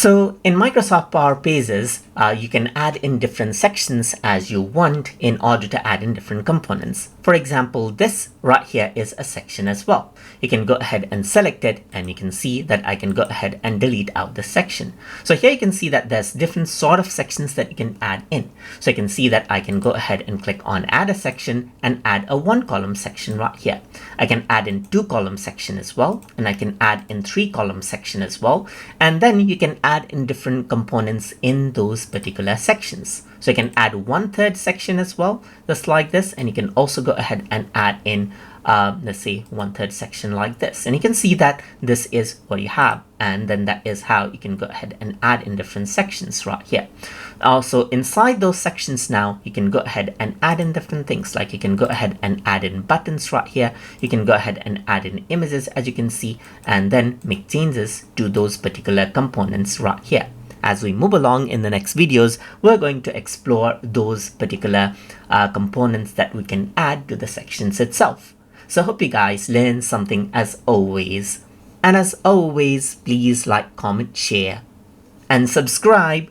So in Microsoft Power Pages, you can add in different sections as you want in order to add in different components. For example, this right here is a section as well. You can go ahead and select it, and you can see that I can go ahead and delete out this section. So here you can see that there's different sort of sections that you can add in. So you can see that I can go ahead and click on add a section and add a 1-column section right here. I can add in 2-column section as well, and I can add in 3-column section as well. And then you can add in different components in those particular sections. So you can add 1/3 section as well, just like this, and you can also go ahead and add in let's say 1/3 section like this, and you can see that this is what you have, and then that is how you can go ahead and add in different sections right here. Also inside those sections now, you can go ahead and add in different things, like you can go ahead and add in buttons right here. You can go ahead and add in images, as you can see, and then make changes to those particular components right here. As we move along in the next videos, we're going to explore those particular components that we can add to the sections itself. So hope you guys learned something as always. And as always, please like, comment, share, and subscribe